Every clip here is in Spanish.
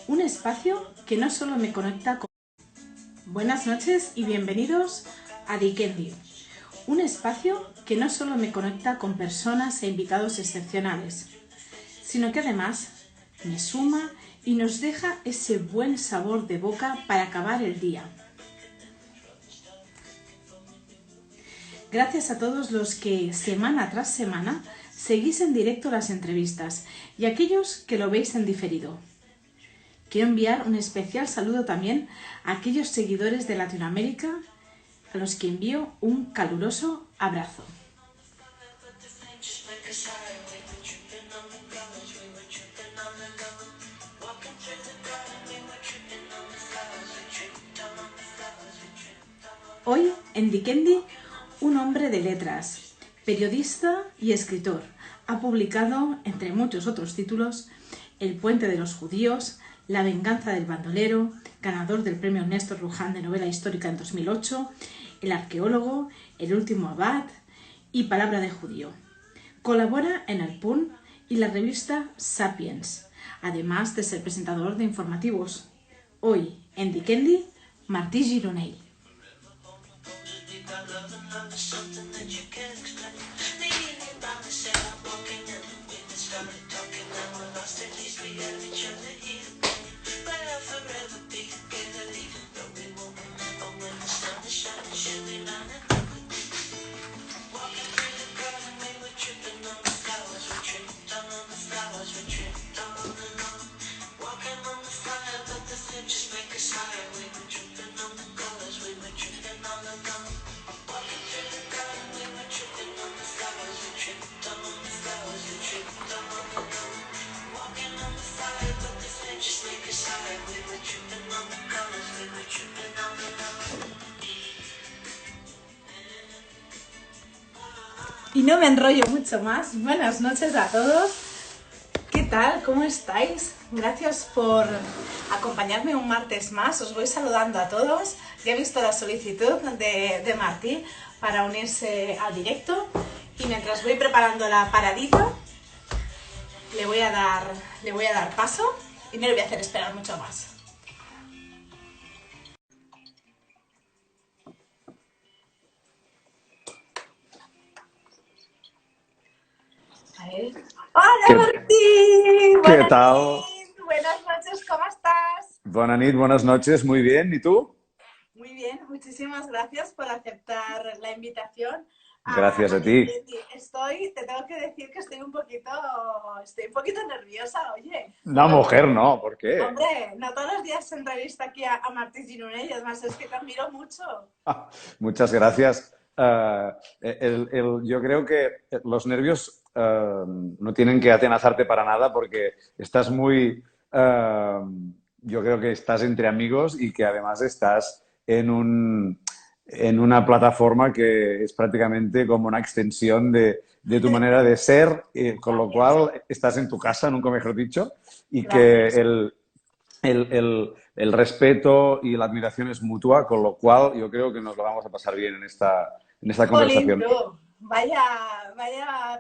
un espacio que no solo me conecta con... Buenas noches y bienvenidos a Dikendi, un espacio que no solo me conecta con personas e invitados excepcionales, sino que además me suma y nos deja ese buen sabor de boca para acabar el día. Gracias a todos los que semana tras semana seguís en directo las entrevistas y a aquellos que lo veis en diferido. Quiero enviar un especial saludo también a aquellos seguidores de Latinoamérica a los que envío un caluroso abrazo. Hoy en Dikendi, un hombre de letras, periodista y escritor. Ha publicado, entre muchos otros títulos, El puente de los judíos, La venganza del bandolero, ganador del premio Néstor Luján de novela histórica en 2008, El arqueólogo, El último abad y Palabra de judío. Colabora en El Punt y la revista Sapiens, además de ser presentador de informativos. Hoy en Dikendi, Martí Gironell. Y no me enrollo mucho más. Buenas noches a todos. ¿Qué tal? ¿Cómo estáis? Gracias por acompañarme un martes más. Os voy saludando a todos. Ya he visto la solicitud de Martí para unirse al directo. Y mientras voy preparando la paradita, le voy a dar paso y no le voy a hacer esperar mucho más. A ver. ¡Hola, Martí! ¿Qué tal? Buenas noches, ¿cómo estás? Buenas noches, muy bien. ¿Y tú? Muy bien, muchísimas gracias por aceptar la invitación Gracias a a ti. Dikendi. Te tengo que decir que estoy un poquito nerviosa, oye. No, mujer, no. ¿Por qué? Hombre, no todos los días se entrevista aquí a Martí Gironell, además es que te admiro mucho. Muchas gracias. Yo creo que los nervios no tienen que atenazarte para nada porque estás yo creo que estás entre amigos y que además estás en una plataforma que es prácticamente como una extensión de tu manera de ser, con lo cual estás en tu casa, nunca mejor dicho, y que Gracias. el respeto y la admiración es mutua, con lo cual yo creo que nos lo vamos a pasar bien en esta Jolín, conversación. tú. Vaya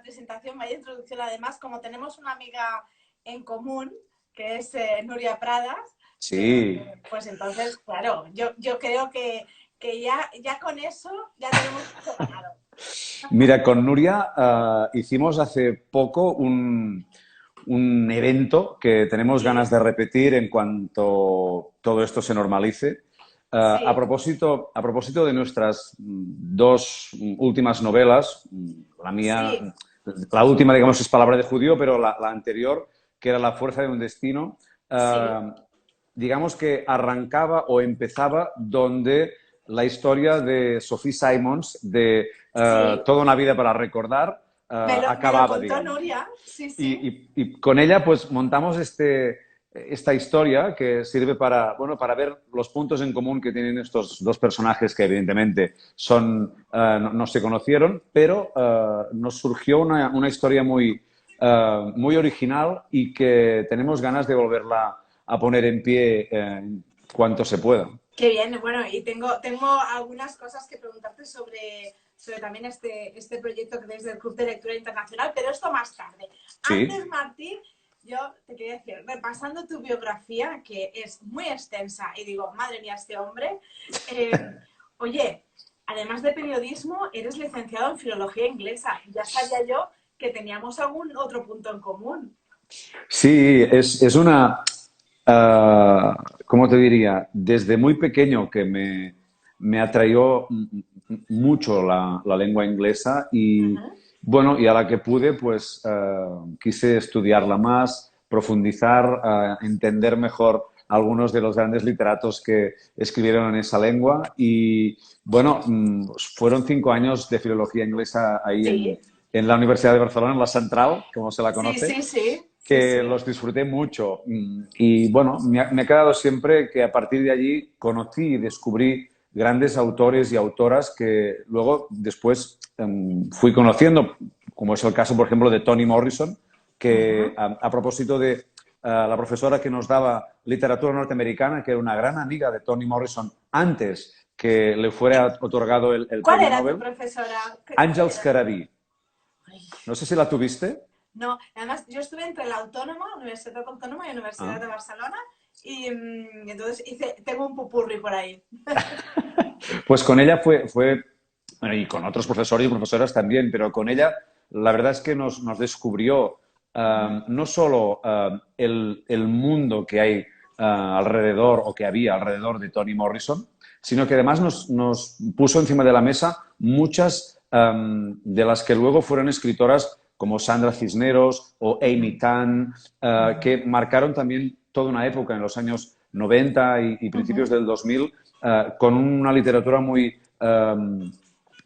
presentación, vaya introducción. Además, como tenemos una amiga en común, que es Nuria Pradas, Sí. pues entonces, claro, yo creo que ya con eso ya tenemos mucho ganado. Mira, con Nuria hicimos hace poco un evento que tenemos Sí, ganas de repetir en cuanto todo esto se normalice. sí, A propósito de nuestras dos últimas novelas, la mía, sí, la última, digamos, es Palabra de judío, pero la anterior, que era La fuerza de un destino, sí, digamos que arrancaba o empezaba donde la historia de Sophie Simons, de sí. Toda una vida para recordar, Me lo acababa, contó digamos. Nuria, sí, sí. Y con ella pues montamos esta historia que sirve para, bueno, para ver los puntos en común que tienen estos dos personajes que evidentemente no se conocieron, pero nos surgió una historia muy original y que tenemos ganas de volverla a poner en pie en cuanto se pueda. Qué bien, bueno, y tengo algunas cosas que preguntarte sobre también este proyecto que tenéis del Club de Lectura Internacional, pero esto más tarde. Sí. Antes, Martín, yo te quería decir, repasando tu biografía, que es muy extensa, y digo, madre mía, este hombre, oye, además de periodismo, eres licenciado en filología inglesa. Ya sabía yo que teníamos algún otro punto en común. Sí, es una, ¿cómo te diría? Desde muy pequeño que me atrayó mucho la lengua inglesa y, Ujú. bueno, y a la que pude, pues quise estudiarla más, profundizar, entender mejor algunos de los grandes literatos que escribieron en esa lengua y, bueno, fueron 5 años de filología inglesa ahí Sí, en la Universidad de Barcelona, en la Central, como se la sí, conoce, sí, sí, sí, que sí. los disfruté mucho. Y bueno, me ha quedado siempre que a partir de allí conocí y descubrí grandes autores y autoras que luego después fui conociendo, como es el caso, por ejemplo, de Toni Morrison, que Ujú. a propósito de la profesora que nos daba literatura norteamericana, que era una gran amiga de Toni Morrison antes que le fuera otorgado el ¿Cuál premio era tu Nobel, profesora? ¿Cuál Àngels era? Carabí. Ay, No sé si la tuviste. no, además yo estuve entre la Autónoma, Universidad Autónoma y Universidad Ah. de Barcelona y entonces tengo un pupurri por ahí. Pues con ella fue, bueno, y con otros profesores y profesoras también, pero con ella la verdad es que nos descubrió Ujú, no solo el mundo que hay alrededor o que había alrededor de Toni Morrison, sino que además nos puso encima de la mesa muchas de las que luego fueron escritoras como Sandra Cisneros o Amy ujú, Tan, que marcaron también toda una época en los años 90 y principios ujú, del 2000 con una literatura muy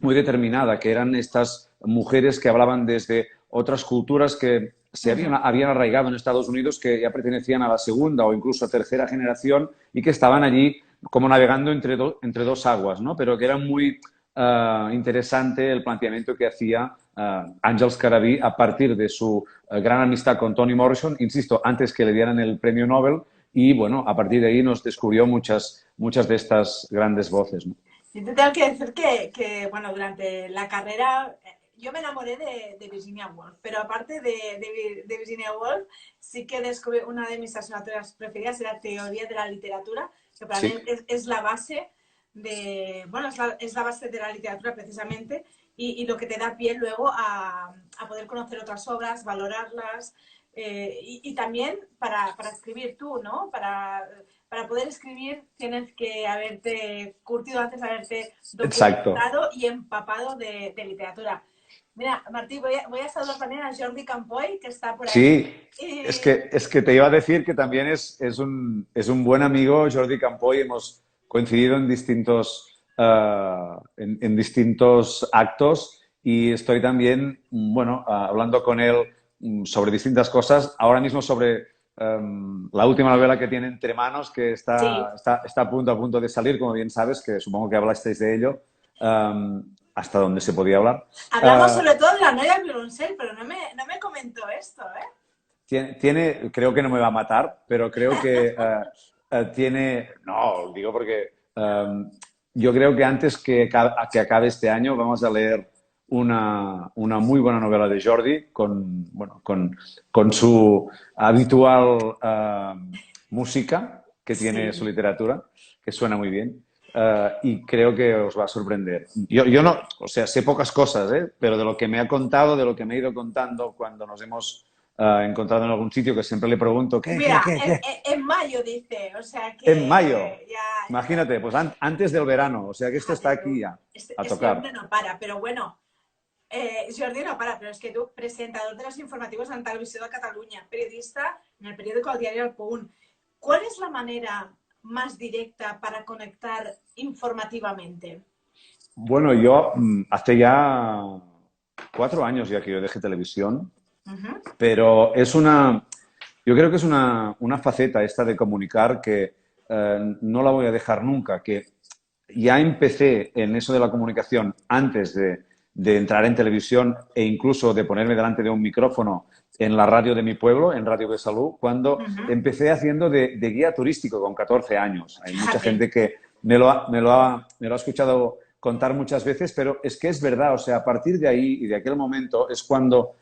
determinada, que eran estas mujeres que hablaban desde otras culturas que se ujú. habían arraigado en Estados Unidos, que ya pertenecían a la segunda o incluso a tercera generación y que estaban allí como navegando entre dos aguas, ¿no? Pero que era muy interesante el planteamiento que hacía Àngels Carabí a partir de su gran amistad con Toni Morrison, insisto, antes que le dieran el premio Nobel, y bueno, a partir de ahí nos descubrió muchas de estas grandes voces, ¿no? Yo te tengo que decir bueno, durante la carrera yo me enamoré de Virginia Woolf, pero aparte de Virginia Woolf, sí que descubrí una de mis asignaturas preferidas, era Teoría de la Literatura, que para mí Sí, es la base bueno, es la base de la literatura precisamente, y lo que te da pie luego a poder conocer otras obras, valorarlas, y también para escribir tú, ¿no? Para poder escribir tienes que haberte curtido antes, haberte exacto. documentado y empapado de literatura. Mira, Martí, voy a saludar también a Jordi Campoy, que está por ahí. Sí, Y es que te iba a decir que también es un buen amigo, Jordi Campoy. Hemos coincidido en en distintos actos y estoy también, bueno, hablando con él sobre distintas cosas. Ahora mismo sobre la última novela que tiene entre manos, que sí, está a punto de salir, como bien sabes, que supongo que hablasteis de ello, hasta donde se podía hablar. hablamos Uh, sobre todo de la novia del violoncel, pero no me comentó esto, ¿eh? creo que no me va a matar, pero creo que tiene, no, digo porque yo creo que antes que acabe este año vamos a leer una muy buena novela de Jordi bueno, con su habitual música que tiene su Sí. literatura, que suena muy bien. Y creo que os va a sorprender. Yo no, o sea, sé pocas cosas, ¿eh? Pero de lo que me ha contado, de lo que me ha ido contando cuando nos hemos encontrado en algún sitio, que siempre le pregunto, Mira, ¿qué? en mayo dice, o sea En mayo. que ya, Imagínate, pues antes del verano. O sea que esto está fíjate aquí tú, ya, a este hombre tocar. no para, pero bueno, Jordi no para, pero es que tú, presentador de los informativos en Televisió de Cataluña, periodista en el periódico El Diario El Punt, ¿cuál es la manera más directa para conectar informativamente? Bueno, yo hace ya 4 años ya que yo dejé televisión, Uh -huh. pero yo creo que es una faceta esta de comunicar que no la voy a dejar nunca, que ya empecé en eso de la comunicación antes de entrar en televisión e incluso de ponerme delante de un micrófono en la radio de mi pueblo, en Radio de Salud, cuando Uh -huh. empecé haciendo de guía turístico con 14 años. Hay mucha Fíjate. gente que me lo ha escuchado contar muchas veces, pero es que es verdad, o sea, a partir de ahí y de aquel momento es cuando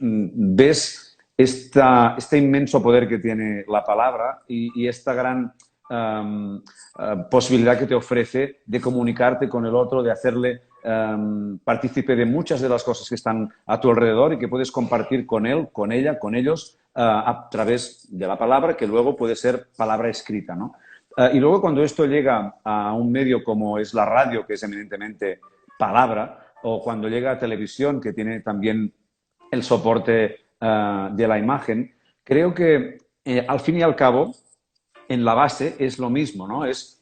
ves este inmenso poder que tiene la palabra y esta gran posibilidad que te ofrece de comunicarte con el otro, de hacerle partícipe de muchas de las cosas que están a tu alrededor y que puedes compartir con él, con ella, con ellos, a través de la palabra, que luego puede ser palabra escrita, ¿no? Y luego cuando esto llega a un medio como es la radio, que es eminentemente palabra, o cuando llega a televisión, que tiene también el soporte de la imagen, creo que al fin y al cabo, en la base es lo mismo, ¿no? Es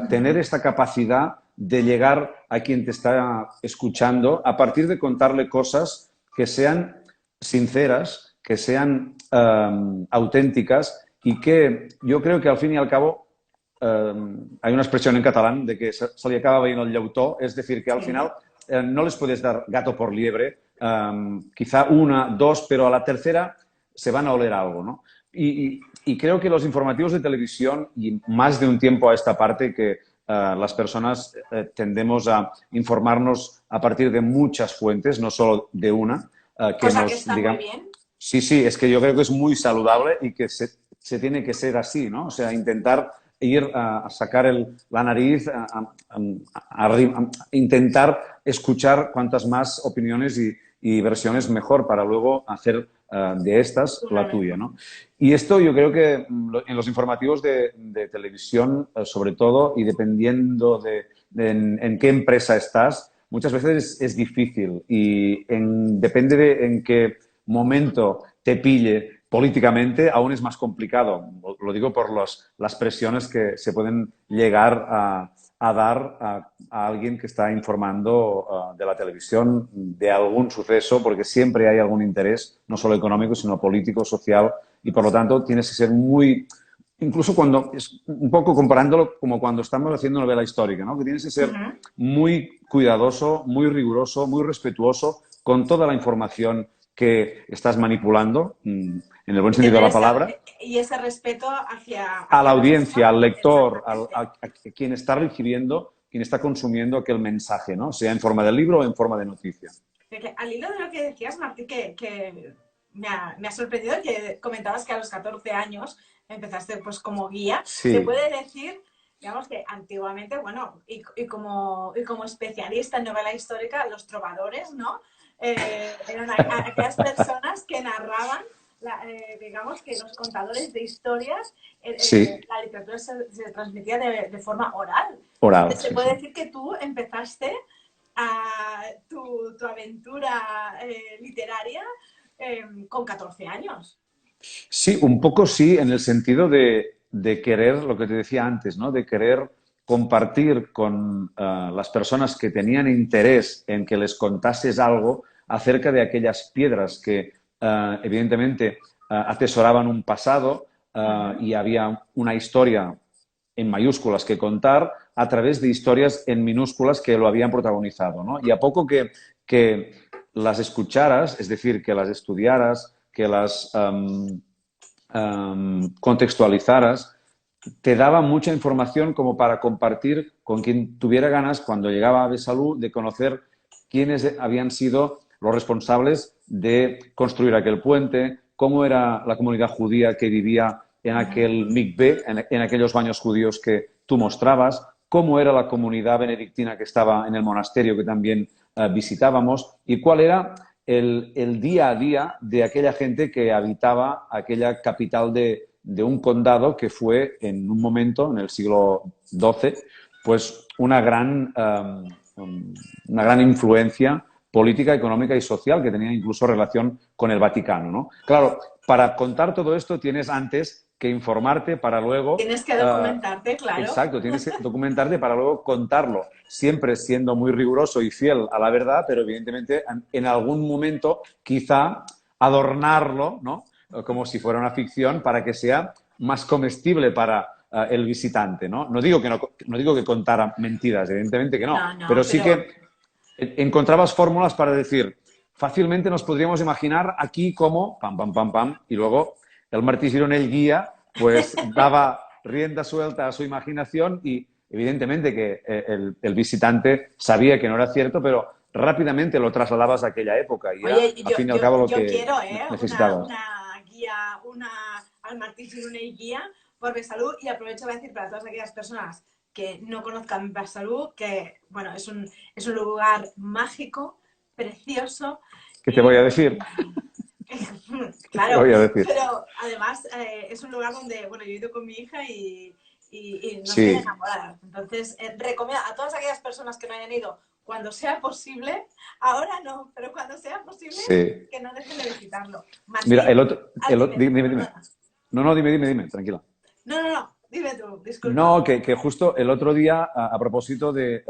tener esta capacidad de llegar a quien te está escuchando a partir de contarle cosas que sean sinceras, que sean auténticas y que yo creo que al fin y al cabo hay una expresión en catalán de que se li acaba veient el llautó, es decir, que al final no les puedes dar gato por liebre, quizá una, dos, pero a la tercera se van a oler algo, ¿no? Y creo que los informativos de televisión, y más de un tiempo a esta parte, que las personas tendemos a informarnos a partir de muchas fuentes, no solo de una. Cosa que está muy bien. Sí, sí, es que yo creo que es muy saludable y que se tiene que ser así, ¿no? O sea, intentar ir a sacar la nariz, a intentar escuchar cuantas más opiniones y versiones mejor para luego hacer de estas la tuya, ¿no? Y esto yo creo que en los informativos de televisión, sobre todo, y dependiendo en qué empresa estás, muchas veces es difícil y depende de en qué momento te pille políticamente, aún es más complicado. Lo digo por las presiones que se pueden llegar a dar a alguien que está informando de la televisión de algún suceso, porque siempre hay algún interés, no solo económico, sino político, social, y por lo tanto tienes que ser muy, incluso cuando, es un poco comparándolo como cuando estamos haciendo novela histórica, ¿no? Que tienes que ser muy cuidadoso, muy riguroso, muy respetuoso con toda la información que estás manipulando, en el buen sentido de la palabra. Y ese respeto hacia a la audiencia, al lector, a quien está recibiendo, quien está consumiendo aquel mensaje, ¿no? Sea en forma de libro o en forma de noticia. Al hilo de lo que decías, Martí, que me ha sorprendido, que comentabas que a los 14 años empezaste pues como guía. Sí. Se puede decir, digamos, que antiguamente, bueno, y como especialista en novela histórica, los trovadores, ¿no? Eran aquellas personas que narraban, digamos, que los contadores de historias, sí. la literatura se transmitía de forma oral. Oral. Se puede decir que tú empezaste tu aventura literaria con 14 años. Sí, un poco sí, en el sentido de querer, lo que te decía antes, ¿no? De querer compartir con las personas que tenían interés en que les contases algo acerca de aquellas piedras que evidentemente atesoraban un pasado y había una historia en mayúsculas que contar a través de historias en minúsculas que lo habían protagonizado, ¿no? Y a poco que las escucharas, es decir, que las estudiaras, que las contextualizaras, te daba mucha información como para compartir con quien tuviera ganas, cuando llegaba a Besalú, de conocer quiénes habían sido los responsables de construir aquel puente, cómo era la comunidad judía que vivía en aquel mikvé, en aquellos baños judíos que tú mostrabas, cómo era la comunidad benedictina que estaba en el monasterio que también visitábamos y cuál era el día a día de aquella gente que habitaba aquella capital de un condado que fue en un momento, en el siglo XII, pues una gran influencia política, económica y social que tenía incluso relación con el Vaticano, ¿no? Claro, para contar todo esto tienes antes que informarte para luego... Tienes que documentarte, claro. Exacto, tienes que documentarte para luego contarlo, siempre siendo muy riguroso y fiel a la verdad, pero evidentemente en algún momento quizá adornarlo, ¿no? Como si fuera una ficción para que sea más comestible para el visitante, ¿no? No digo que contara mentiras, evidentemente que no, pero sí que encontrabas fórmulas para decir, fácilmente nos podríamos imaginar aquí como pam, pam, pam, pam, y luego el Martí Gironell guía, pues daba rienda suelta a su imaginación y evidentemente que el visitante sabía que no era cierto, pero rápidamente lo trasladabas a aquella época y Oye, al fin y al cabo lo que quiero, necesitabas. al Martí Gironell Guía por Besalú, y aprovecho para decir para todas aquellas personas que no conozcan Besalú que, bueno, es un lugar mágico, precioso. ¿Qué te voy a decir? ¿Qué te Claro, voy a decir? pero además es un lugar donde, bueno, yo he ido con mi hija y nos tiene Sí, enamoradas. Entonces, recomiendo a todas aquellas personas que no hayan ido, cuando sea posible, ahora no, pero cuando sea posible, sí. que no dejen de visitarlo. Mira, Martín, dime, dime, dime. perdona. No, dime, tranquila. No, dime tú, disculpa. No, que justo el otro día, a propósito de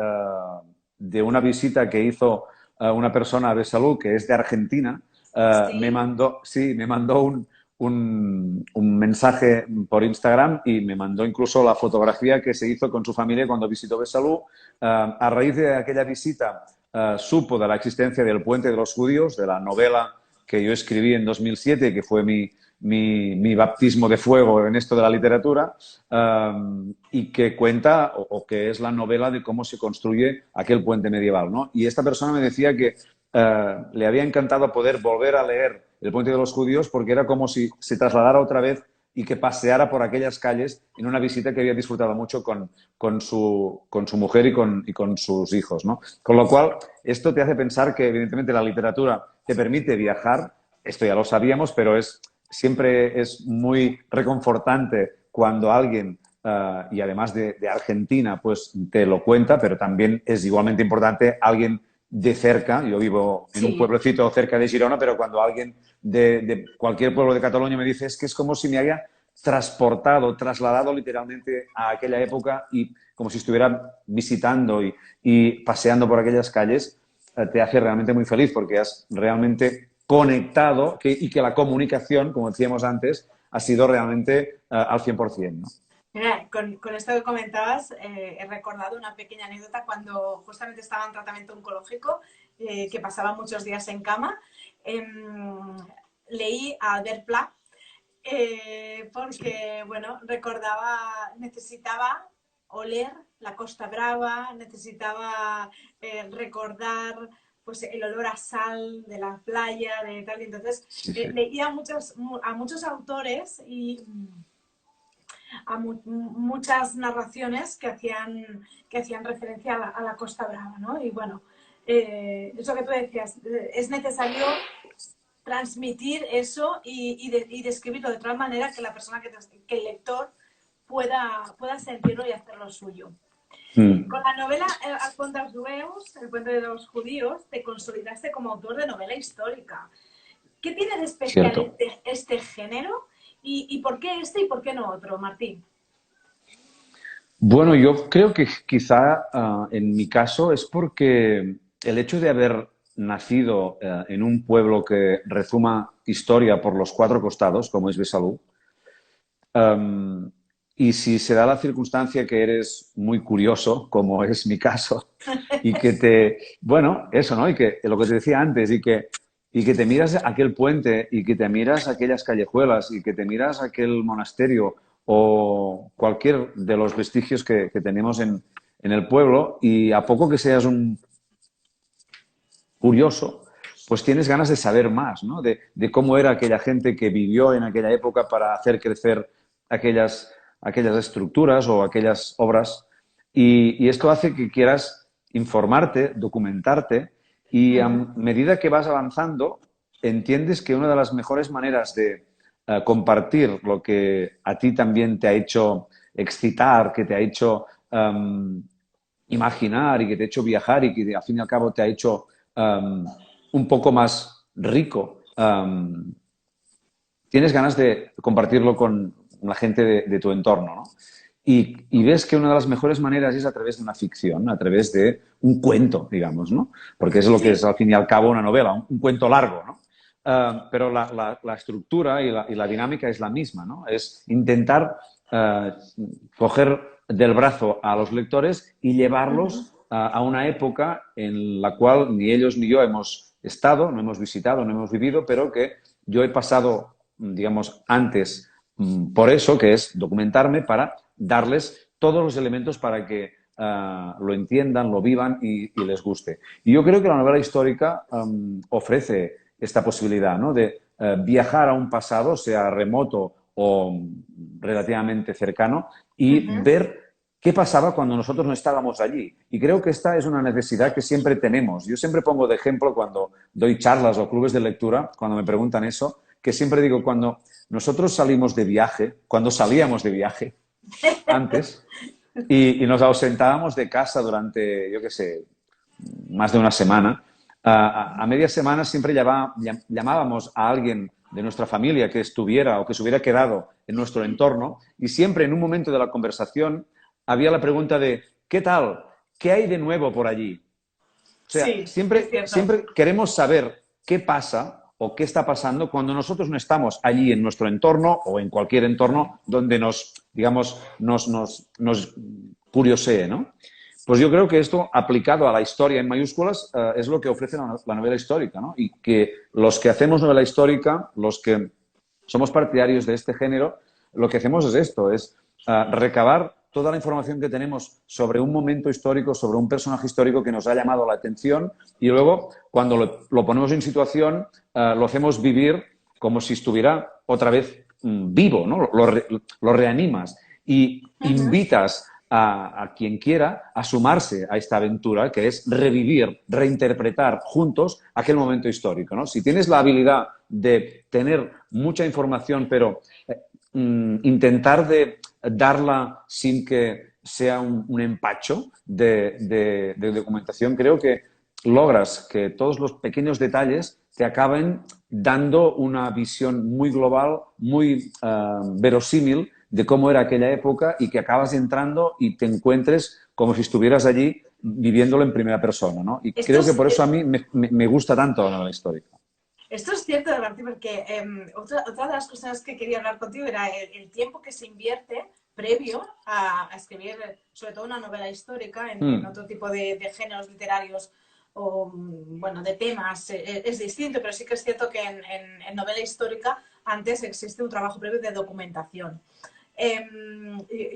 una visita que hizo una persona a Besalú, que es de Argentina, Sí, me mandó un mensaje por Instagram y me mandó incluso la fotografía que se hizo con su familia cuando visitó Besalú. A raíz de aquella visita, supo de la existencia del Puente de los Judíos, de la novela que yo escribí en 2007, que fue mi baptismo de fuego en esto de la literatura, y que cuenta o que es la novela de cómo se construye aquel puente medieval, ¿no? Y esta persona me decía que le había encantado poder volver a leer El Puente de los Judíos porque era como si se trasladara otra vez y que paseara por aquellas calles en una visita que había disfrutado mucho con su mujer y con sus hijos, ¿no? Con lo cual, esto te hace pensar que, evidentemente, la literatura te permite viajar, esto ya lo sabíamos, pero siempre es muy reconfortante cuando alguien, y además de Argentina, pues te lo cuenta, pero también es igualmente importante alguien de cerca. Yo vivo en un sí. pueblecito cerca de Girona, pero cuando alguien de cualquier pueblo de Cataluña me dice es que es como si me haya transportado, trasladado literalmente a aquella época y como si estuviera visitando y paseando por aquellas calles, te hace realmente muy feliz porque has realmente conectado y que la comunicación, como decíamos antes, ha sido realmente al 100%, ¿no? Mira, con esto que comentabas, he recordado una pequeña anécdota cuando justamente estaba en tratamiento oncológico, que pasaba muchos días en cama. Leí a Albert Pla porque, bueno, necesitaba oler la Costa Brava, necesitaba recordar pues el olor a sal de la playa, de tal, y entonces Sí, sí. leía a muchos autores y a muchas narraciones que hacían referencia a la Costa Brava, ¿no? Y bueno, eso que tú decías, es necesario transmitir eso y describirlo de tal manera que la persona, que el lector pueda sentirlo y hacerlo suyo. Mm. Con la novela El Pont dels Jueus, El Puente de los Judíos, te consolidaste como autor de novela histórica. ¿Qué tiene de especial Cierto. este género? ¿Y por qué este y por qué no otro, Martín? Bueno, yo creo que quizá en mi caso es porque el hecho de haber nacido en un pueblo que rezuma historia por los cuatro costados, como es Besalú, um, y si se da la circunstancia que eres muy curioso, como es mi caso, y que bueno, eso, ¿no? Y que lo que te decía antes, y que te miras aquel puente, y que te miras aquellas callejuelas, y que te miras aquel monasterio, o cualquier de los vestigios que tenemos en el pueblo, y a poco que seas un curioso, pues tienes ganas de saber más, ¿no? De cómo era aquella gente que vivió en aquella época para hacer crecer aquellas estructuras o aquellas obras. Y esto hace que quieras informarte, documentarte, y a medida que vas avanzando, entiendes que una de las mejores maneras de compartir lo que a ti también te ha hecho excitar, que te ha hecho imaginar y que te ha hecho viajar y que al fin y al cabo te ha hecho un poco más rico, tienes ganas de compartirlo con la gente de tu entorno, ¿no? Y ves que una de las mejores maneras es a través de una ficción, a través de un cuento, digamos, ¿no? Porque es lo que es Sí, al fin y al cabo una novela, un cuento largo, ¿no? Pero la estructura y la dinámica es la misma, ¿no? Es intentar coger del brazo a los lectores y llevarlos a una época en la cual ni ellos ni yo hemos estado, no hemos visitado, no hemos vivido, pero que yo he pasado, digamos, antes por eso, que es documentarme para darles todos los elementos para que lo entiendan, lo vivan y les guste. Y yo creo que la novela histórica ofrece esta posibilidad, ¿no? viajar a un pasado, sea remoto o relativamente cercano, y ver qué pasaba cuando nosotros no estábamos allí. Y creo que esta es una necesidad que siempre tenemos. Yo siempre pongo de ejemplo cuando doy charlas o clubes de lectura, cuando me preguntan eso, que siempre digo, cuando nosotros salimos de viaje, cuando salíamos de viaje antes y nos ausentábamos de casa durante, yo qué sé, más de una semana, a media semana siempre llamábamos a alguien de nuestra familia que estuviera o que se hubiera quedado en nuestro entorno y siempre en un momento de la conversación había la pregunta de ¿qué tal? ¿Qué hay de nuevo por allí? O sea, Sí, es cierto. siempre queremos saber qué pasa o qué está pasando cuando nosotros no estamos allí en nuestro entorno o en cualquier entorno donde digamos, nos curiosee, ¿no? Pues yo creo que esto, aplicado a la historia en mayúsculas, es lo que ofrece la novela histórica, ¿no? Y que los que hacemos novela histórica, los que somos partidarios de este género, lo que hacemos es esto, es recabar toda la información que tenemos sobre un momento histórico, sobre un personaje histórico que nos ha llamado la atención y luego, cuando lo ponemos en situación, lo hacemos vivir como si estuviera otra vez vivo, ¿no? Lo reanimas y invitas a quien quiera a sumarse a esta aventura, que es revivir, reinterpretar juntos aquel momento histórico, ¿no? Si tienes la habilidad de tener mucha información, pero intentar de darla sin que sea un empacho de documentación, creo que logras que todos los pequeños detalles te acaben dando una visión muy global, muy verosímil de cómo era aquella época y que acabas entrando y te encuentres como si estuvieras allí viviéndolo en primera persona, ¿no? Y Esto creo que es, por eso a mí me gusta tanto la novela histórica. Esto es cierto, Martín, porque otra de las cosas que quería hablar contigo era el tiempo que se invierte previo a escribir, sobre todo una novela histórica, en otro tipo de géneros literarios o, bueno, de temas, es distinto, pero sí que es cierto que en novela histórica antes existe un trabajo previo de documentación.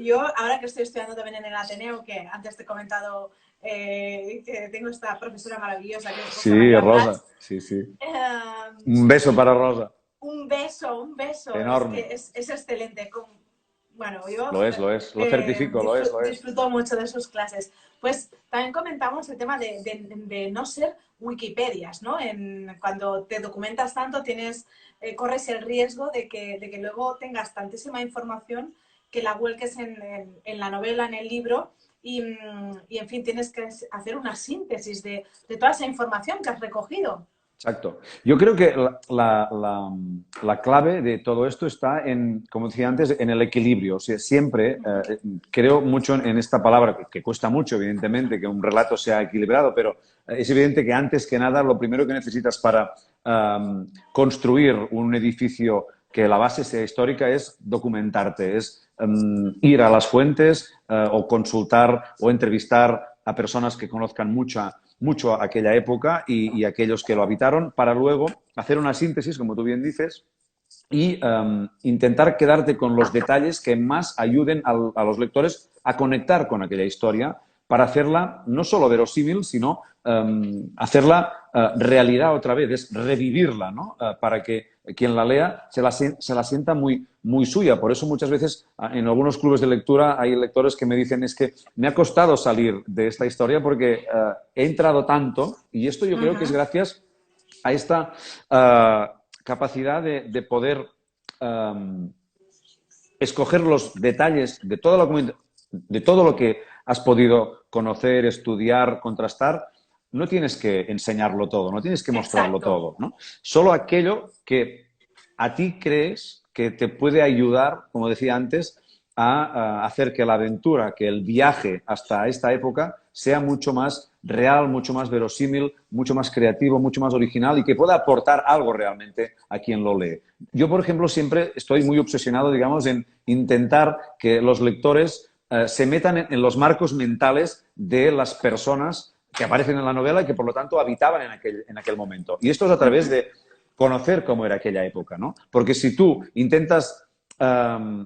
Yo, ahora que estoy estudiando también en el Ateneo, que antes te he comentado que tengo esta profesora maravillosa que es Rosa Sí, María Rosa, Prats. sí, sí. Eh, Un beso para Rosa. un beso, es Enorme. que es excelente. Bueno, yo Lo es. Lo certifico, lo es. disfruto mucho de sus clases. Pues también comentamos el tema de no ser Wikipedias, ¿no? Cuando te documentas tanto, corres el riesgo de que luego tengas tantísima información que la vuelques en la novela, en el libro, y, en fin, tienes que hacer una síntesis de toda esa información que has recogido. Exacto. Yo creo que la clave de todo esto está en, como decía antes, en el equilibrio. O sea, siempre creo mucho en esta palabra, que cuesta mucho, evidentemente, que un relato sea equilibrado, pero es evidente que antes que nada lo primero que necesitas para construir un edificio que la base sea histórica es documentarte, es ir a las fuentes o consultar o entrevistar a personas que conozcan mucho aquella época y aquellos que lo habitaron, para luego hacer una síntesis, como tú bien dices, y intentar quedarte con los detalles que más ayuden a los lectores a conectar con aquella historia para hacerla no solo verosímil, sino hacerla realidad otra vez, es revivirla, ¿no? Para que quien la lea se la sienta muy suya. Por eso muchas veces en algunos clubes de lectura hay lectores que me dicen es que me ha costado salir de esta historia porque he entrado tanto y esto yo creo que es gracias a esta capacidad de poder escoger los detalles de todo lo que has podido conocer, estudiar, contrastar. No tienes que enseñarlo todo, no tienes que mostrarlo Exacto. todo, ¿no? Solo aquello que a ti crees que te puede ayudar, como decía antes, a hacer que la aventura, que el viaje hasta esta época sea mucho más real, mucho más verosímil, mucho más creativo, mucho más original y que pueda aportar algo realmente a quien lo lee. Yo, por ejemplo, siempre estoy muy obsesionado, digamos, en intentar que los lectores se metan en los marcos mentales de las personas que aparecen en la novela y que, por lo tanto, habitaban en aquel momento. Y esto es a través de conocer cómo era aquella época, ¿no? Porque si tú intentas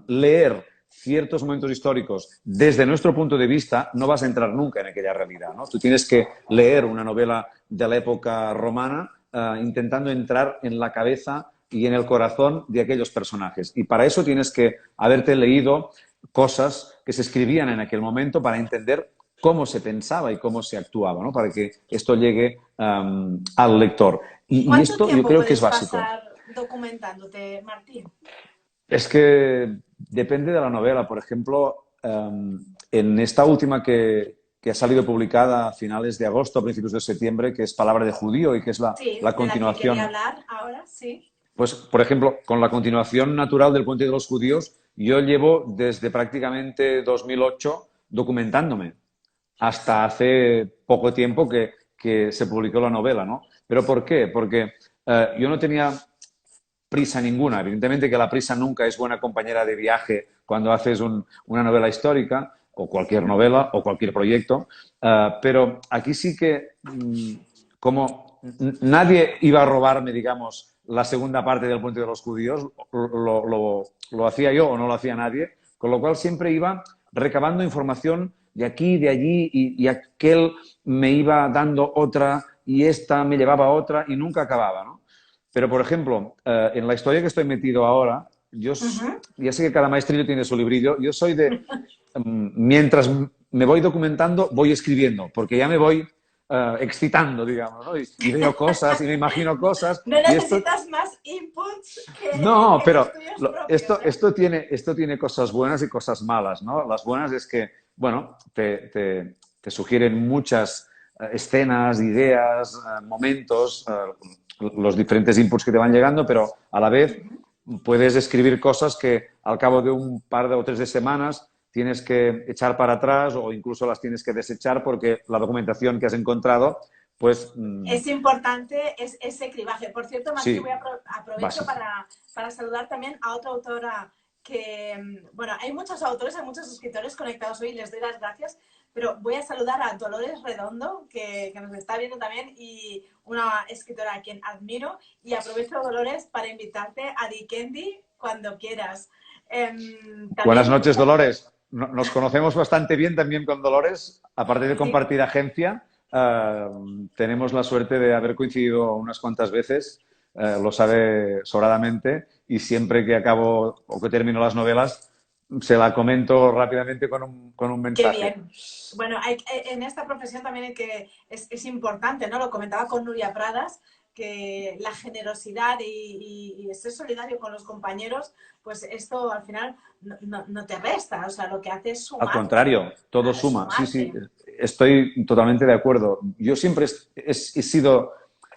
leer ciertos momentos históricos desde nuestro punto de vista, no vas a entrar nunca en aquella realidad, ¿no? Tú tienes que leer una novela de la época romana intentando entrar en la cabeza y en el corazón de aquellos personajes. Y para eso tienes que haberte leído cosas que se escribían en aquel momento para entender cómo se pensaba y cómo se actuaba, ¿no? Para que esto llegue al lector. Y ¿Cuánto esto yo tiempo creo que es puedes básico. pasar documentándote, Martín? Es que depende de la novela. Por ejemplo, en esta última que ha salido publicada a finales de agosto, a principios de septiembre, que es Palabra de Judío y que es Sí, la de la que quería continuación. hablar ahora, sí. Pues, por ejemplo, con la continuación natural del Puente de los Judíos, yo llevo desde prácticamente 2008 documentándome, hasta hace poco tiempo que se publicó la novela, ¿no? ¿Pero por qué? Porque yo no tenía prisa ninguna. Evidentemente que la prisa nunca es buena compañera de viaje cuando haces una novela histórica o cualquier novela o cualquier proyecto, pero aquí sí que como nadie iba a robarme, digamos, la segunda parte del Puente de los Judíos, lo hacía yo o no lo hacía nadie, con lo cual siempre iba recabando información de aquí, de allí, y aquel me iba dando otra y esta me llevaba a otra y nunca acababa, ¿no? Pero, por ejemplo, en la historia que estoy metido ahora, Ujú. ya sé que cada maestrillo tiene su librillo, yo soy mientras me voy documentando, voy escribiendo, porque ya me voy excitando, digamos, ¿no? Y veo cosas y me imagino cosas, No y esto, necesitas más inputs no, que los pero tuyos propios, esto, ¿eh? esto tiene cosas buenas y cosas malas, ¿no? Las buenas es que, bueno, te sugieren muchas escenas, ideas, momentos, los diferentes inputs que te van llegando, pero a la vez puedes escribir cosas que al cabo de un par de o tres de semanas tienes que echar para atrás o incluso las tienes que desechar porque la documentación que has encontrado, pues Es importante ese cribaje. Por cierto, Martí, sí, aprovecho básico. para saludar también a otra autora que, bueno, hay muchos autores, hay muchos escritores conectados hoy, les doy las gracias, pero voy a saludar a Dolores Redondo, que nos está viendo también, y una escritora a quien admiro, y aprovecho, Dolores, para invitarte a Dikendi cuando quieras. Buenas También, noches, Dolores. Nos conocemos bastante bien también con Dolores. Aparte de sí, compartir agencia, eh, tenemos la suerte de haber coincidido unas cuantas veces. Lo sabe sobradamente y siempre que acabo o que termino las novelas, se la comento rápidamente con un qué mensaje. bien. Bueno, en esta profesión también es importante, ¿no? Lo comentaba con Nuria Pradas, que la generosidad y ser solidario con los compañeros, pues esto al final no te resta, o sea, lo que hace es Al sumarte, contrario, todo suma. Sí, sí, sumarte. estoy totalmente de acuerdo. Yo siempre he sido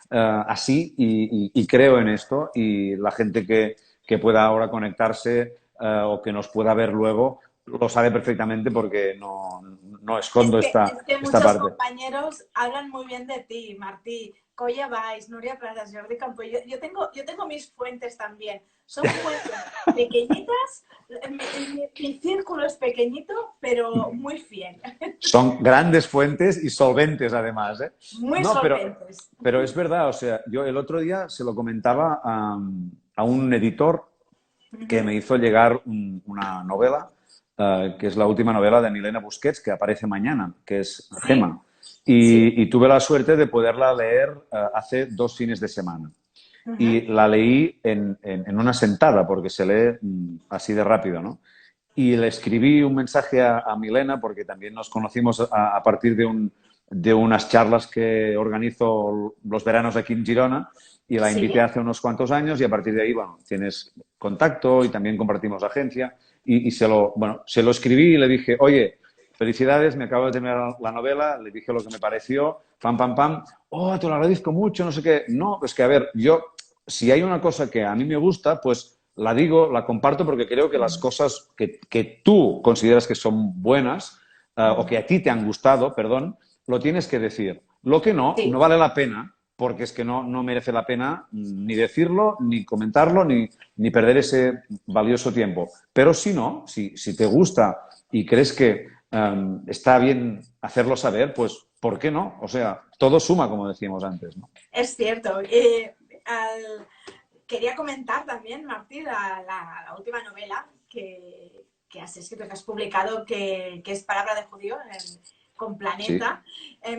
así y creo en esto y la gente que pueda ahora conectarse o que nos pueda ver luego lo sabe perfectamente porque no escondo Es que esta muchos parte. compañeros hablan muy bien de ti, Martí. Colla Valls, Nuria Pradas, Jordi Campo. Yo tengo mis fuentes también. Son fuentes pequeñitas, mi círculo es pequeñito, pero muy fiel, Son grandes fuentes y solventes además, ¿eh? muy No, solventes. pero es verdad, o sea, yo el otro día se lo comentaba a un editor que me hizo llegar una novela, que es la última novela de Milena Busquets, que aparece mañana, que es Sí, Gema. sí. Y tuve la suerte de poderla leer hace 2 fines de semana. Y Ujú. la leí en una sentada, porque se lee así de rápido, ¿no? Y le escribí un mensaje a Milena, porque también nos conocimos a partir de unas charlas que organizo los veranos aquí en Girona, y la invité Sí. hace unos cuantos años y a partir de ahí, bueno, tienes contacto y también compartimos agencia y bueno, se lo escribí y le dije, oye, felicidades, me acabo de terminar la novela, le dije lo que me pareció, pam, pam, pam, oh, te lo agradezco mucho, no sé qué. No, es que a ver, yo, si hay una cosa que a mí me gusta, pues la digo, la comparto porque creo que las cosas que tú consideras que son buenas o que a ti te han gustado, perdón, lo tienes que decir. Lo que no Sí. vale la pena porque es que no merece la pena ni decirlo, ni comentarlo, ni perder ese valioso tiempo. Pero si no, si te gusta y crees que está bien hacerlo saber, pues ¿por qué no? O sea, todo suma, como decíamos antes, ¿no? Es cierto. Quería comentar también, Martí, la última novela que has escrito, que has publicado, que es Palabra de Judío con Sí, Planeta.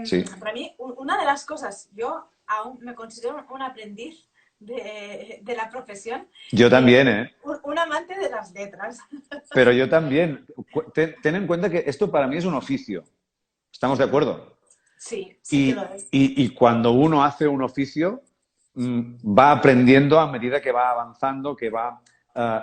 sí. Para mí, una de las cosas, yo aún me considero un aprendiz de la profesión. Yo también, ¿eh? Un amante de las letras. Pero yo también. Ten en cuenta que esto para mí es un oficio. ¿Estamos de acuerdo? Sí, sí que lo Y, es. y cuando uno hace un oficio, va aprendiendo a medida que va avanzando, que va,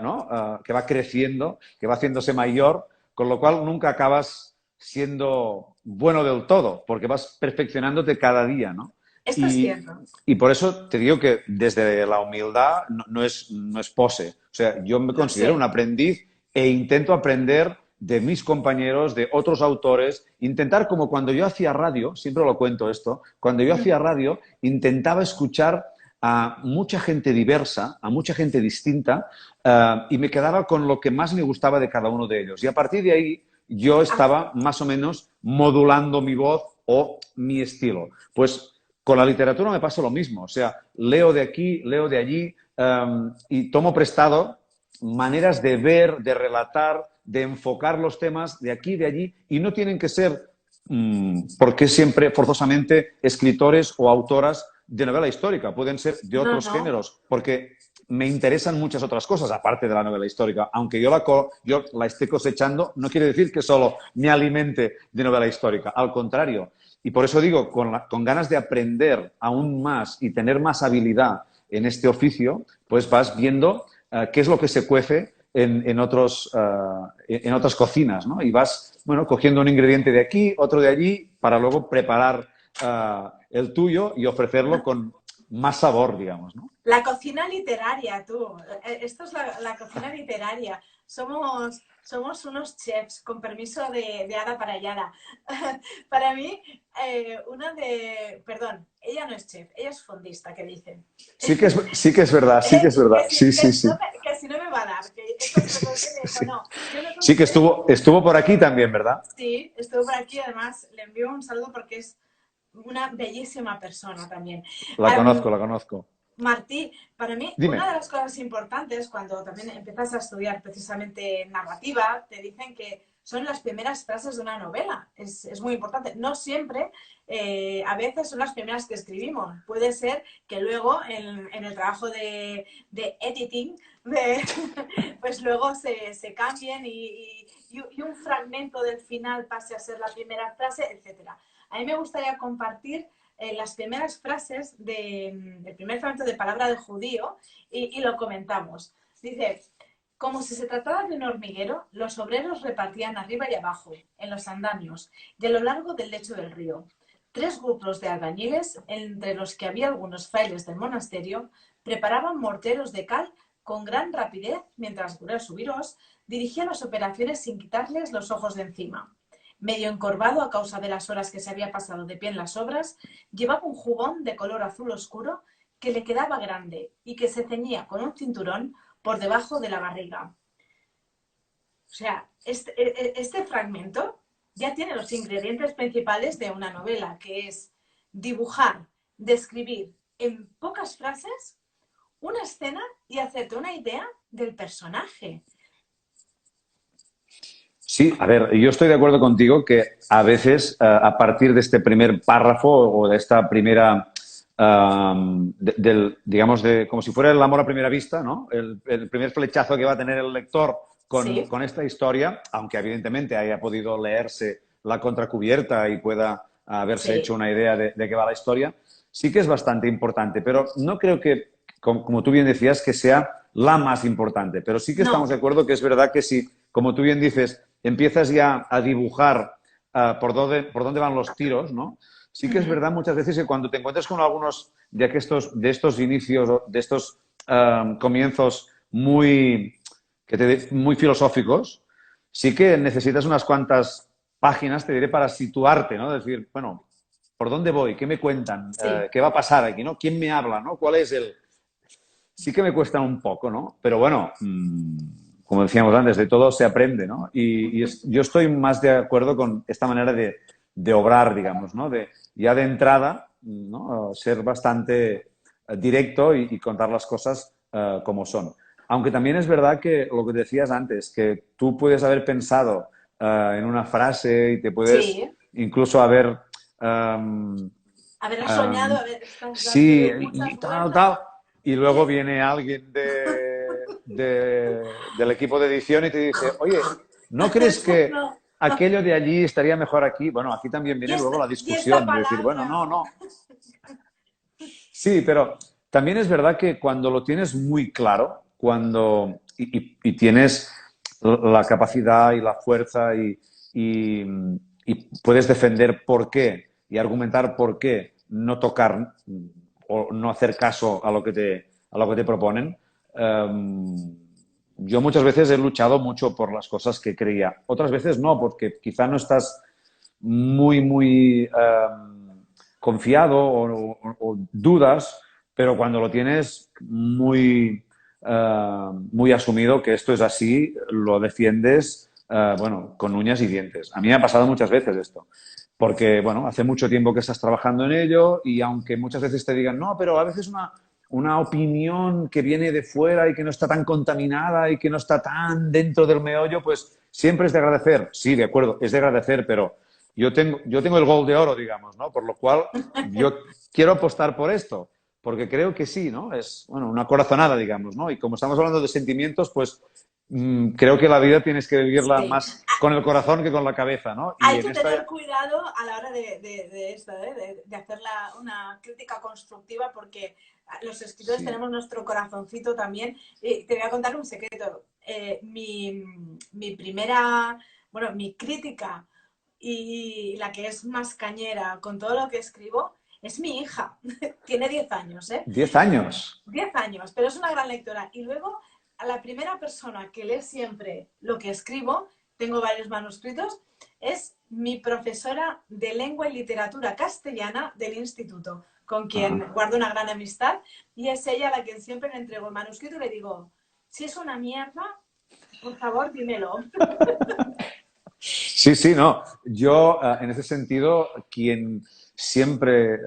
¿no? Que va creciendo, que va haciéndose mayor, con lo cual nunca acabas siendo bueno del todo, porque vas perfeccionándote cada día, ¿no? Esto es Y, cierto. y por eso te digo que desde la humildad no es pose. O sea, yo me Lo considero un sé. aprendiz e intento aprender de mis compañeros, de otros autores, intentar como cuando yo hacía radio, siempre lo cuento esto, cuando yo hacía radio intentaba escuchar a mucha gente diversa, a mucha gente distinta, y me quedaba con lo que más me gustaba de cada uno de ellos. Y a partir de ahí yo estaba más o menos modulando mi voz o mi estilo. Pues con la literatura me pasa lo mismo, o sea, leo de aquí, leo de allí, y tomo prestado maneras de ver, de relatar, de enfocar los temas de aquí y de allí, y no tienen que ser, porque siempre forzosamente escritores o autoras de novela histórica, pueden ser de No, otros no. géneros, porque me interesan muchas otras cosas aparte de la novela histórica. Aunque yo la esté cosechando, no quiere decir que solo me alimente de novela histórica, al contrario. Y por eso digo, con ganas de aprender aún más y tener más habilidad en este oficio, pues vas viendo qué es lo que se cuece en otras cocinas, ¿no? Y vas, bueno, cogiendo un ingrediente de aquí, otro de allí, para luego preparar el tuyo y ofrecerlo con más sabor, digamos, ¿no? La cocina literaria, tú. Esto es la cocina literaria. Somos unos chefs, con permiso de Ada para Yara. Para mí, Perdón, ella no es chef, ella es fondista, que dicen. Sí que es verdad, sí que es verdad. Sí, sí, sí. Que si no me va a dar, que esto es lo que dijo, no. Yo me Sí que considero, estuvo por aquí también, ¿verdad? sí, estuvo por aquí, además le envío un saludo porque es una bellísima persona también. La Um, conozco, la conozco. Martí, para mí, una de Dime. las cosas importantes cuando también empiezas a estudiar precisamente narrativa, te dicen que son las primeras frases de una novela. Es muy importante. No siempre, a veces son las primeras que escribimos. Puede ser que luego en el trabajo de editing, pues luego se cambien y un fragmento del final pase a ser la primera frase, etcétera. A mí me gustaría compartir las primeras frases del primer fragmento de Palabra de Judío y lo comentamos. Dice, como si se tratara de un hormiguero, los obreros repartían arriba y abajo, en los andamios y a lo largo del lecho del río. 3 grupos de albañiles, entre los que había algunos frailes del monasterio, preparaban morteros de cal con gran rapidez, mientras Gurel Subirós dirigía las operaciones sin quitarles los ojos de encima. Medio encorvado a causa de las horas que se había pasado de pie en las obras, llevaba un jubón de color azul oscuro que le quedaba grande y que se ceñía con un cinturón por debajo de la barriga. O sea, este fragmento ya tiene los ingredientes principales de una novela, que es dibujar, describir en pocas frases una escena y hacerte una idea del personaje. Sí, a ver, yo estoy de acuerdo contigo que a veces, a partir de este primer párrafo o de esta primera, digamos, como si fuera el amor a primera vista, ¿no? El primer flechazo que va a tener el lector con, Sí, con esta historia, aunque evidentemente haya podido leerse la contracubierta y pueda haberse hecho sí. una idea de qué va la historia, sí que es bastante importante, pero no creo que, como tú bien decías, que sea la más importante, pero sí que estamos de No. acuerdo que es verdad que si, como tú bien dices, empiezas ya a dibujar por dónde van los tiros, ¿no? Sí que es Uh-huh. verdad muchas veces que cuando te encuentras con algunos de estos inicios, de estos comienzos muy filosóficos, sí que necesitas unas cuantas páginas, te diré, para situarte, ¿no? Decir, bueno, ¿por dónde voy? ¿Qué me cuentan? Sí. ¿Qué va a pasar aquí? ¿No? ¿Quién me habla? ¿No? ¿Cuál es el...? Sí que me cuesta un poco, ¿no? Pero bueno, como decíamos antes, de todo se aprende, ¿no? Yo estoy más de acuerdo con esta manera de obrar, digamos, ¿no? Ya de entrada, ¿no? Ser bastante directo y contar las cosas como son. Aunque también es verdad que lo que decías antes, que tú puedes haber pensado en una frase y te puedes Sí, incluso um, haber soñado, um, haber estás sí, dándole muchas y tal, vueltas. tal. y luego viene alguien del equipo de edición y te dice, oye, ¿no crees que No. aquello de allí estaría mejor aquí? Bueno, aquí también viene luego la Y esta discusión de decir, bueno, palabra. no, no. Sí, pero también es verdad que cuando lo tienes muy claro, y tienes la capacidad y la fuerza y- y puedes defender por qué y argumentar por qué no tocar o no hacer caso a lo que te proponen, yo muchas veces he luchado mucho por las cosas que creía. Otras veces no, porque quizá no estás muy confiado o dudas, pero cuando lo tienes muy asumido que esto es así, lo defiendes, bueno, con uñas y dientes. A mí me ha pasado muchas veces esto, porque, bueno, hace mucho tiempo que estás trabajando en ello y aunque muchas veces te digan, no, pero a veces una opinión que viene de fuera y que no está tan contaminada y que no está tan dentro del meollo, pues siempre es de agradecer. Sí, de acuerdo, es de agradecer, pero yo tengo el gol de oro, digamos, ¿no? Por lo cual yo quiero apostar por esto, porque creo que sí, ¿no? Es, bueno, una corazonada, digamos, ¿no? Y como estamos hablando de sentimientos, pues creo que la vida tienes que vivirla Sí. más con el corazón que con la cabeza, ¿no? Y Hay en que esta... tener cuidado a la hora de esto, de hacer una crítica constructiva, porque los escritores Sí. tenemos nuestro corazoncito también. Y te voy a contar un secreto. Mi primera, bueno, mi crítica y la que es más cañera con todo lo que escribo es mi hija. Tiene 10 años, ¿eh? 10 años. 10 años, pero es una gran lectora. Y luego, a la primera persona que lee siempre lo que escribo, tengo varios manuscritos, es mi profesora de lengua y literatura castellana del instituto, con quien Ajá. guardo una gran amistad, y es ella a la que siempre le entrego el manuscrito y le digo, si es una mierda, por favor, dímelo. Sí, sí, no. Yo, en ese sentido, quien siempre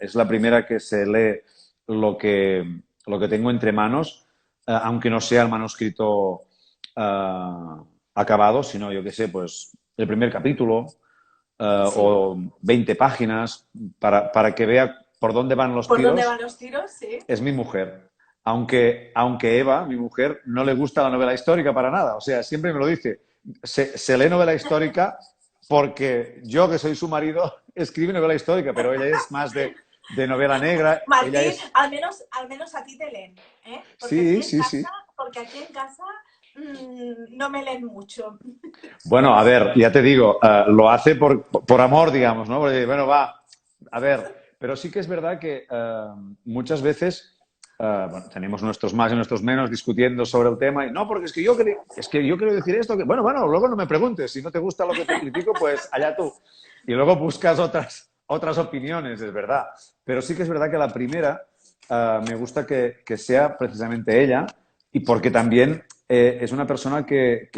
es la primera que se lee lo que tengo entre manos, aunque no sea el manuscrito acabado, sino, yo qué sé, pues el primer capítulo Sí. o 20 páginas para que vea por dónde van los ¿Por dónde tiros, van los tiros? Sí. es mi mujer. Aunque Eva, mi mujer, no le gusta la novela histórica para nada. O sea, siempre me lo dice. Se lee novela histórica porque yo, que soy su marido, escribe novela histórica, pero ella es más de novela negra. Ella Martín, es... al menos a ti te leen, ¿eh? Sí, sí, sí. Porque aquí en casa no me leen mucho. Bueno, a ver, ya te digo, lo hace por amor, digamos, ¿no? Porque, bueno, va, a ver, pero sí que es verdad que muchas veces, bueno, tenemos nuestros más y nuestros menos discutiendo sobre el tema y no, porque es que yo quiero decir esto, que, bueno, luego no me preguntes, si no te gusta lo que te critico, pues allá tú. Y luego buscas otras opiniones, es verdad. Pero sí que es verdad que la primera me gusta que sea precisamente ella y porque también es una persona que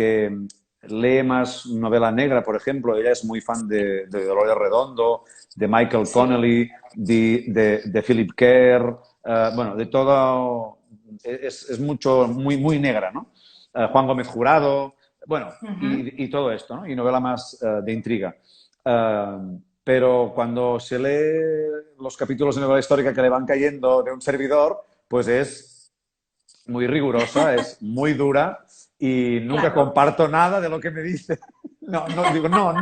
lee más novela negra, por ejemplo. Ella es muy fan de Dolores Redondo, de Michael Sí. Connelly, de Philip Kerr, bueno, de todo. Es mucho, muy negra, ¿no? Juan Gómez Jurado, bueno, Uh -huh. y todo esto, ¿no? Y novela más de intriga. Pero cuando se lee los capítulos de novela histórica que le van cayendo de un servidor, pues es muy rigurosa, es muy dura y nunca Claro, comparto nada de lo que me dice. No, no, digo, no.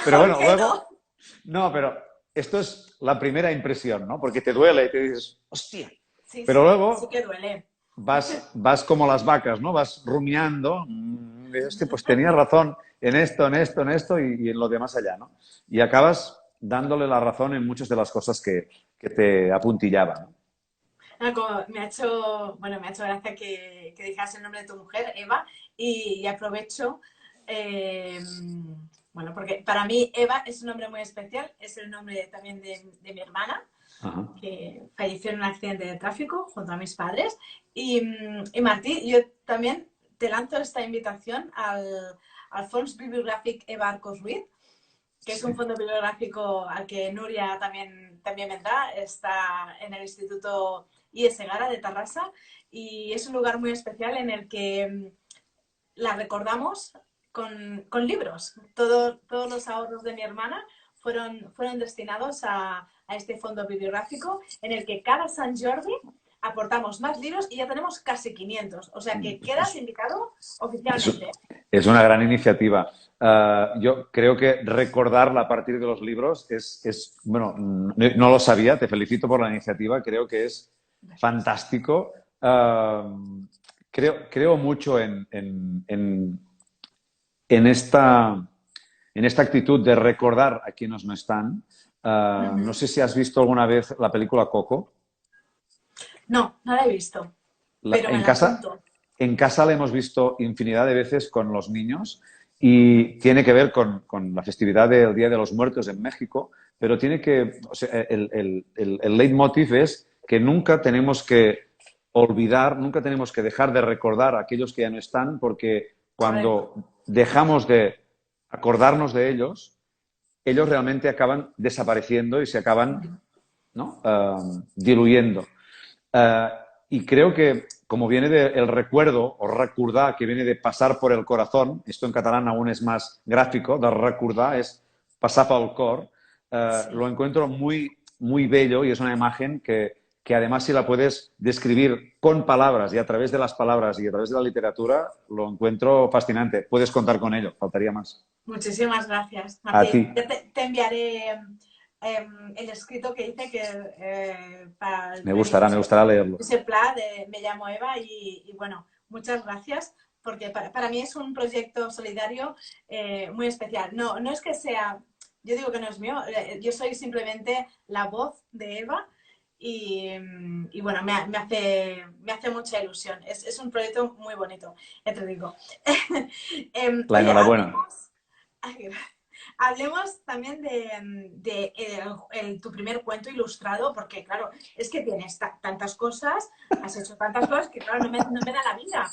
Pero mejor bueno, que luego, no. no, pero esto es la primera impresión, ¿no? Porque te duele y te dices, hostia. Sí, Pero sí, sí luego que duele. vas como las vacas, ¿no? Vas rumiando, hostia, pues tenía razón en esto y en lo demás allá, ¿no? Y acabas dándole la razón en muchas de las cosas que te apuntillaban, ¿no? No, bueno, me ha hecho gracia que dijeras el nombre de tu mujer, Eva, y aprovecho, eh, bueno, porque para mí Eva es un nombre muy especial, es el nombre también de mi hermana, Ajá. que falleció en un accidente de tráfico junto a mis padres. Y Martí, yo también te lanzo esta invitación al Fons Bibliogràfic Eva Arcos Ruiz, que es un Sí. fondo bibliográfico al que Nuria también vendrá, está en el Instituto IES Gara de Tarrasa, y es un lugar muy especial en el que la recordamos con libros. Todos los ahorros de mi hermana fueron destinados a este fondo bibliográfico en el que cada San Jordi aportamos más libros y ya tenemos casi 500. O sea que quedas invitado oficialmente. Es una gran iniciativa. Yo creo que recordarla a partir de los libros bueno, no lo sabía, te felicito por la iniciativa, creo que es fantástico. Creo mucho en esta actitud de recordar a quienes no están. No sé si has visto alguna vez la película Coco. No, no la he visto, pero me la apunto. En casa la hemos visto infinidad de veces con los niños y tiene que ver con la festividad del Día de los Muertos en México, pero tiene que, o sea, el leitmotiv es que nunca tenemos que olvidar, nunca tenemos que dejar de recordar a aquellos que ya no están, porque cuando dejamos de acordarnos de ellos, ellos realmente acaban desapareciendo y se acaban, ¿no? Diluyendo. Y creo que, como viene del recuerdo, o recordar, que viene de pasar por el corazón, esto en catalán aún es más gráfico, de recordar es pasar por el cor, lo encuentro muy, muy bello y es una imagen que además si la puedes describir con palabras y a través de las palabras y a través de la literatura, lo encuentro fascinante. Puedes contar con ello, faltaría más. Muchísimas gracias, Martín. A ti. Ya te enviaré el escrito que hice para el me gustará leerlo. Ese plan de Me llamo Eva y bueno, muchas gracias porque para mí es un proyecto solidario muy especial. No es que sea, yo digo que no es mío, yo soy simplemente la voz de Eva y bueno, me hace mucha ilusión. Es un proyecto muy bonito, ya te digo. La enhorabuena. Hablemos también de tu primer cuento ilustrado, porque claro, es que tienes tantas cosas, has hecho tantas cosas que claro, no me da la vida.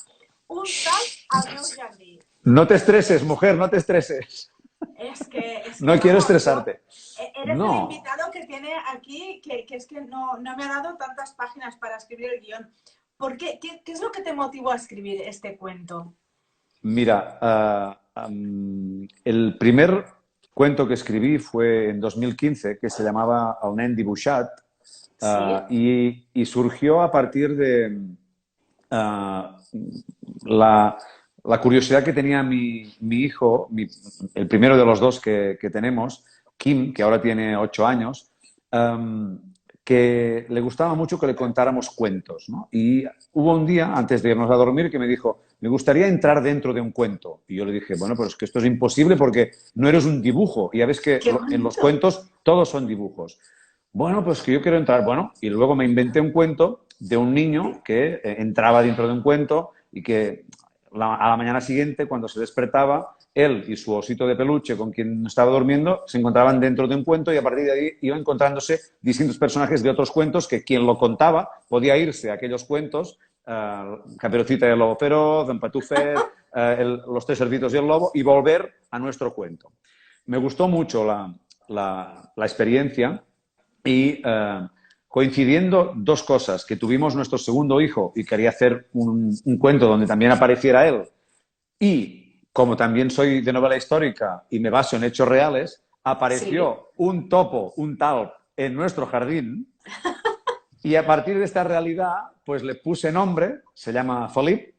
Un tal al meu jardí. No te estreses, mujer, no te estreses. Es que no quiero estresarte. Eres el invitado que tiene aquí, que es que no me ha dado tantas páginas para escribir el guión. ¿Por qué? ¿Qué es lo que te motivó a escribir este cuento? Mira, el primer cuento que escribí fue en 2015, que se llamaba El nen dibuixat, y surgió a partir de la curiosidad que tenía mi hijo, el primero de los dos que tenemos, Kim, que ahora tiene 8 años, que le gustaba mucho que le contáramos cuentos, ¿no? Y hubo un día, antes de irnos a dormir, que me dijo, me gustaría entrar dentro de un cuento. Y yo le dije, bueno, pero es que esto es imposible porque no eres un dibujo. Y ya ves que en los cuentos todos son dibujos. Bueno, pues que yo quiero entrar. Bueno, y luego me inventé un cuento de un niño que entraba dentro de un cuento y que a la mañana siguiente, cuando se despertaba, él y su osito de peluche con quien estaba durmiendo se encontraban dentro de un cuento y a partir de ahí iban encontrándose distintos personajes de otros cuentos que quien lo contaba podía irse a aquellos cuentos, Caperucita y el Lobo Feroz, Don Patufet, Los Tres Cerditos y el Lobo, y volver a nuestro cuento. Me gustó mucho la experiencia y coincidiendo dos cosas, que tuvimos nuestro segundo hijo y quería hacer un cuento donde también apareciera él y como también soy de novela histórica y me baso en hechos reales, apareció un topo, un talp en nuestro jardín y a partir de esta realidad pues le puse nombre, se llama Felipe,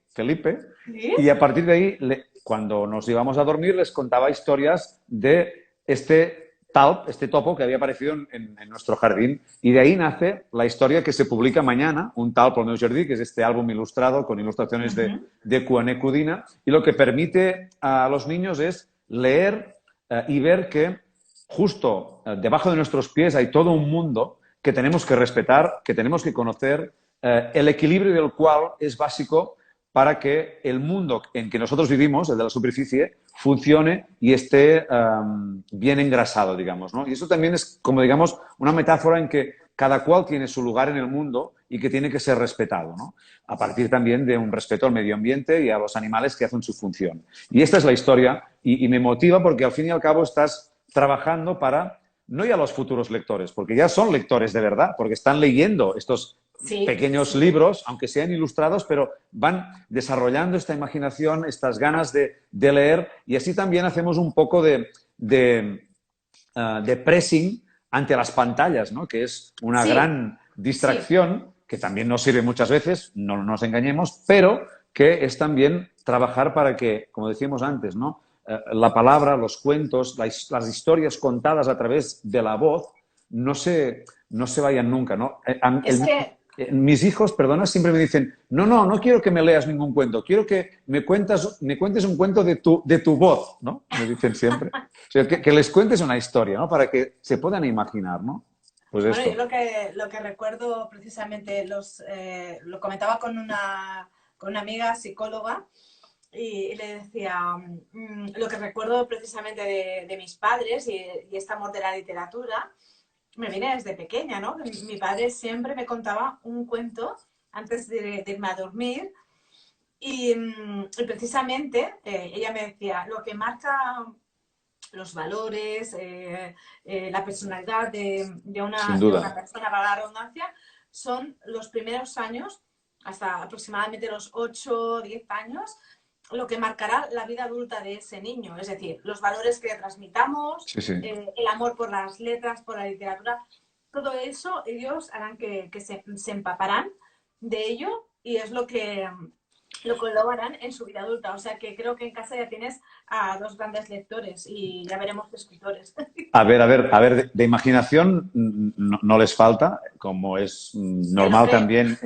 y a partir de ahí, cuando nos íbamos a dormir, les contaba historias de este talp, este topo que había aparecido en nuestro jardín. Y de ahí nace la historia que se publica mañana, Un talp al meu jardí, que es este álbum ilustrado con ilustraciones de Cuané Cudina. Y lo que permite a los niños es leer y ver que justo debajo de nuestros pies hay todo un mundo que tenemos que respetar, que tenemos que conocer, el equilibrio del cual es básico para que el mundo en que nosotros vivimos, el de la superficie, funcione y esté bien engrasado, digamos, ¿no? Y eso también es, como digamos, una metáfora en que cada cual tiene su lugar en el mundo y que tiene que ser respetado, ¿no? A partir también de un respeto al medio ambiente y a los animales que hacen su función. Y esta es la historia y me motiva porque al fin y al cabo estás trabajando para, no ya los futuros lectores, porque ya son lectores de verdad, porque están leyendo estos pequeños libros, aunque sean ilustrados, pero van desarrollando esta imaginación, estas ganas de leer y así también hacemos un poco de pressing ante las pantallas, ¿no? Que es una gran distracción que también nos sirve muchas veces, no nos engañemos, pero que es también trabajar para que, como decíamos antes, ¿no? La palabra, los cuentos, las historias contadas a través de la voz no se vayan nunca, ¿no? Es que Mis hijos, perdona, siempre me dicen, no quiero que me leas ningún cuento, quiero que me cuentes un cuento de tu voz, ¿no? Me dicen siempre. O sea, que les cuentes una historia, ¿no? Para que se puedan imaginar, ¿no? Pues bueno, yo esto. lo que recuerdo precisamente, lo comentaba con una amiga psicóloga y le decía, lo que recuerdo precisamente de mis padres y este amor de la literatura, me viene desde pequeña, ¿no? Mi padre siempre me contaba un cuento antes de irme a dormir y precisamente ella me decía, lo que marca los valores, la personalidad Sin de una duda. persona, para la redundancia, son los primeros años, hasta aproximadamente los 8 o 10 años, lo que marcará la vida adulta de ese niño. Es decir, los valores que le transmitamos, Sí, sí. el amor por las letras, por la literatura, todo eso ellos harán que se empaparán de ello y es lo que lo harán en su vida adulta. O sea que creo que en casa ya tienes a dos grandes lectores y ya veremos qué escritores. A ver, de imaginación no les falta, como es En normal hombre, también,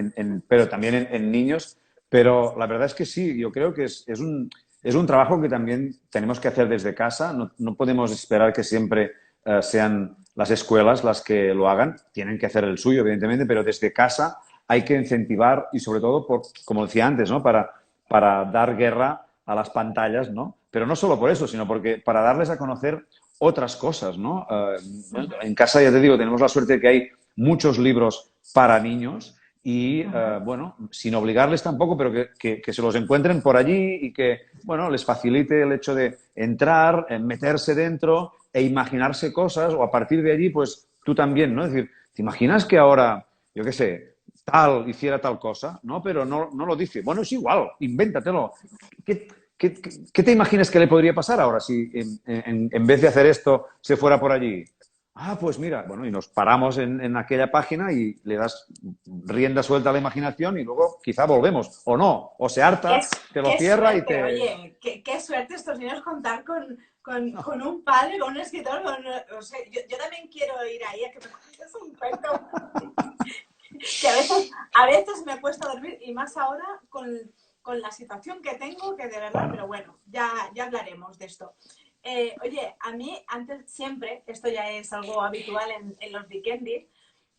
pero también en niños. Pero la verdad es que sí, yo creo que es un trabajo que también tenemos que hacer desde casa. No podemos esperar que siempre sean las escuelas las que lo hagan. Tienen que hacer el suyo, evidentemente, pero desde casa hay que incentivar y sobre todo, como decía antes, ¿no? Para dar guerra a las pantallas, ¿no? Pero no solo por eso, sino porque para darles a conocer otras cosas, ¿no? En casa, ya te digo, tenemos la suerte de que hay muchos libros para niños y, bueno, sin obligarles tampoco, pero que se los encuentren por allí y que, bueno, les facilite el hecho de entrar, meterse dentro e imaginarse cosas o a partir de allí, pues tú también, ¿no? Es decir, ¿te imaginas que ahora, yo qué sé, tal hiciera tal cosa? ¿No? Pero no lo dice. Bueno, es igual, invéntatelo. ¿Qué, qué te imaginas que le podría pasar ahora si en vez de hacer esto se fuera por allí? Ah, pues mira, bueno, y nos paramos en aquella página y le das rienda suelta a la imaginación y luego quizá volvemos, o no, o se harta, te lo qué cierra y suerte, te... oye, qué suerte estos niños contar con un padre, con un escritor. O sea, yo también quiero ir ahí a que me cuentes un cuento que a veces me cuesta dormir y más ahora con la situación que tengo, que de verdad, Claro. pero bueno, ya hablaremos de esto. Oye, a mí antes siempre, esto ya es algo habitual en los Vikendi,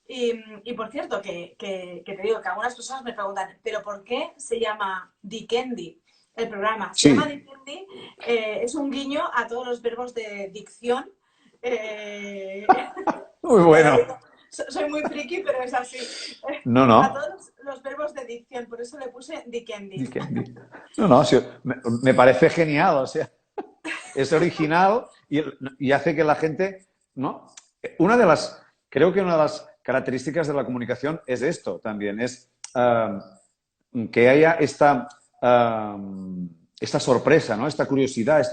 y por cierto, que te digo que algunas personas me preguntan, ¿pero por qué se llama Dikendi el programa? Se llama Sí, Dikendi, es un guiño a todos los verbos de dicción. Eh, muy ya lo bueno. digo, soy muy friki, pero es así. No, A no. todos los verbos de dicción, por eso le puse Dikendi. No, no, sí, me parece genial, o sea, es original y hace que la gente, ¿no? Una de las, creo que una de las características de la comunicación es esto también, es que haya esta sorpresa, ¿no? Esta curiosidad,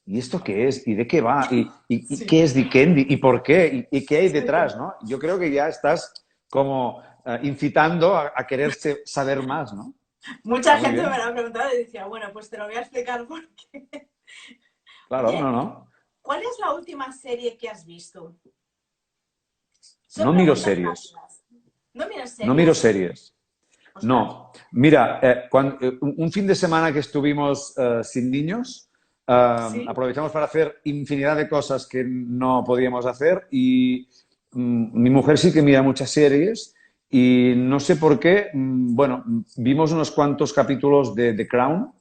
¿y esto qué es? ¿Y de qué va? ¿Y Sí, qué es Dikendi? ¿Y por qué? ¿Y qué hay sí. detrás, no? Yo creo que ya estás como incitando a querer saber más, ¿no? Mucha Está muy gente me bien. lo ha preguntado y decía, bueno, pues te lo voy a explicar porque... Claro, Oye, no, no. ¿cuál es la última serie que has visto? Son No miro preguntas series. rápidas. ¿No miras No miro series? series. Ostras. No. Mira, un fin de semana que estuvimos sin niños, Sí. aprovechamos para hacer infinidad de cosas que no podíamos hacer y mi mujer sí que mira muchas series y no sé por qué, bueno, vimos unos cuantos capítulos de The Crown.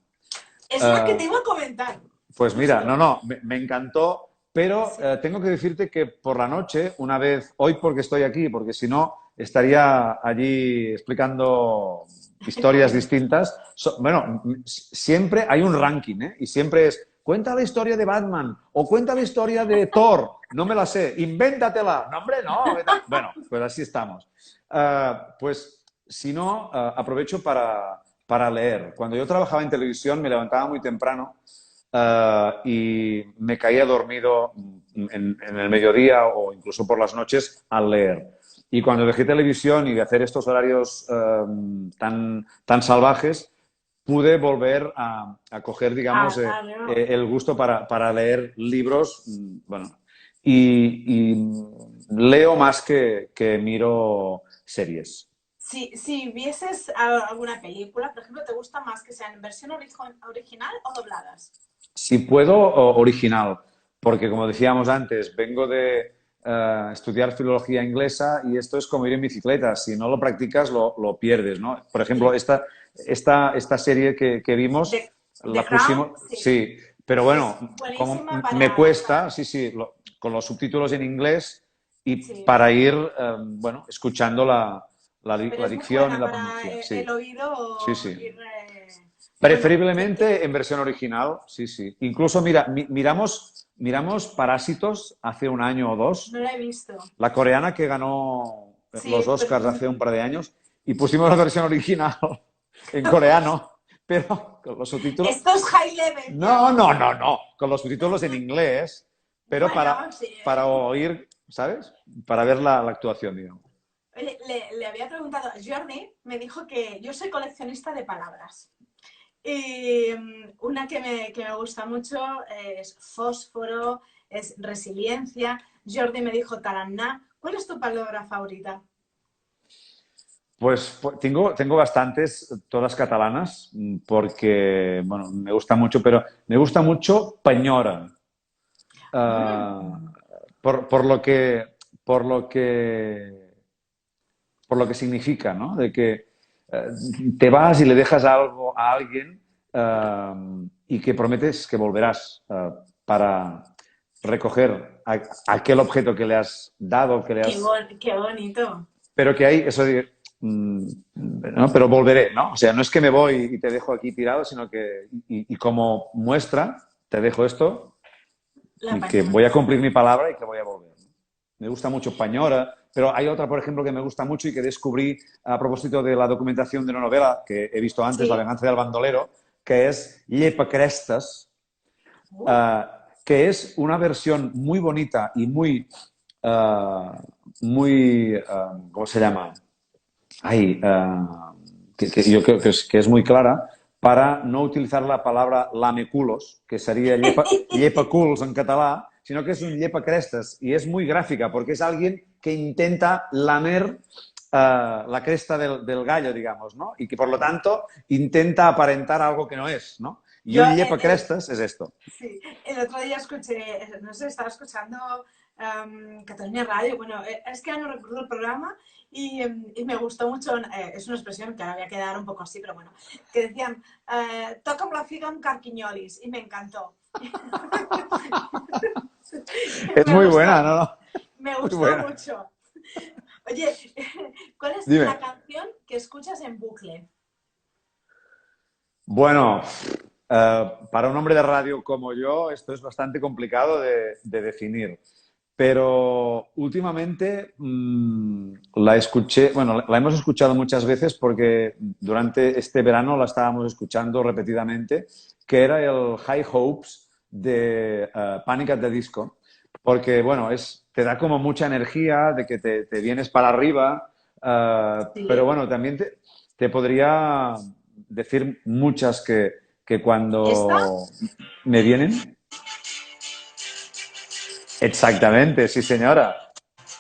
Es la que Eh, te iba a comentar, Pues mira, justo. no, me encantó, pero Sí. tengo que decirte que por la noche, una vez, hoy porque estoy aquí, porque si no estaría allí explicando historias distintas. Bueno, siempre hay un ranking, ¿eh? Y siempre es, cuenta la historia de Batman o cuenta la historia de Thor, no me la sé, invéntatela. No, hombre, no. Bueno, pues así estamos. Pues si no, aprovecho para leer. Cuando yo trabajaba en televisión me levantaba muy temprano y me caía dormido en el mediodía o incluso por las noches al leer. Y cuando dejé televisión y de hacer estos horarios tan salvajes, pude volver a coger, digamos, No. el gusto para leer libros, bueno, y leo más que miro series. Si vieses alguna película, por ejemplo, ¿te gusta más que sean en versión original o dobladas? Si puedo, original, porque como decíamos antes, vengo de estudiar filología inglesa y esto es como ir en bicicleta. Si no lo practicas, lo pierdes, ¿no? Por ejemplo, Sí. esta serie que vimos, The la Crown, pusimos, sí. sí, pero Es bueno, como buenísima me para... cuesta, sí, sí, con los subtítulos en inglés y Sí, para ir, bueno, escuchando pero la es muy dicción y buena la para pronunciación, el sí, sí, oído sí. ir... Bueno, Preferiblemente en versión original, sí, sí. Incluso, mira, miramos Parásitos hace un año o dos, no la he visto. la coreana que ganó los Sí, pues, Oscars hace un par de años, y pusimos la versión original en coreano, pero con los subtítulos. esto es high level No, ya. no, no, no, con los subtítulos en inglés, pero Bueno, sí. para oír, ¿sabes? Para ver la actuación, digamos. Oye, le había preguntado, Jordi me dijo que yo soy coleccionista de palabras. Y una que me gusta mucho es fósforo, es resiliencia. Jordi me dijo taraná. ¿Cuál es tu palabra favorita? Pues tengo bastantes, todas catalanas, porque, bueno, me gusta mucho, pero me gusta mucho Peñora, ah, Mm, por, por lo que, por lo que, por lo que significa, ¿no? De que eh, te vas y le dejas algo a alguien y que prometes que volverás para recoger aquel objeto que le has dado, que le has qué bonito. pero que hay eso de, ¿no? Pero volveré, ¿no? O sea, no es que me voy y te dejo aquí tirado, sino que, y como muestra, te dejo esto La y que voy pañora. a cumplir mi palabra y que voy a volver. ¿No? Me gusta mucho Pañora, pero hay otra, por ejemplo, que me gusta mucho y que descubrí a propósito de la documentación de una novela que he visto antes, La Sí. venganza del bandolero, que es Llepacrestes, Uh, que es una versión muy bonita y ¿cómo se llama? Ay, que yo creo que es muy clara para no utilizar la palabra lameculos, que sería llepaculs en catalá, sino que es un llepacrestes y es muy gráfica porque es alguien que intenta lamer la cresta del gallo, digamos, ¿no? Y que por lo tanto intenta aparentar algo que no es, ¿no? Y yo un llepacrestes es esto. sí, el otro día escuché, no sé, estaba escuchando Cataluña Radio, bueno, es que ahora no recuerdo el programa y me gustó mucho, es una expresión que ahora voy a quedar un poco así, pero bueno, que decían, toca la figa amb carquiñolis, y me encantó. Es me muy buena, gustó, ¿no? No, me muy gustó buena. mucho. Oye, ¿cuál es la Dime. canción que escuchas en bucle? Bueno, para un hombre de radio como yo, esto es bastante complicado de definir. Pero últimamente la escuché, bueno, la hemos escuchado muchas veces porque durante este verano la estábamos escuchando repetidamente, que era el High Hopes de Panic at the Disco, porque, bueno, te da como mucha energía de que te vienes para arriba, pero Sí. bueno, también te podría decir muchas que ¿Esta? cuando me vienen. Exactamente, sí, señora.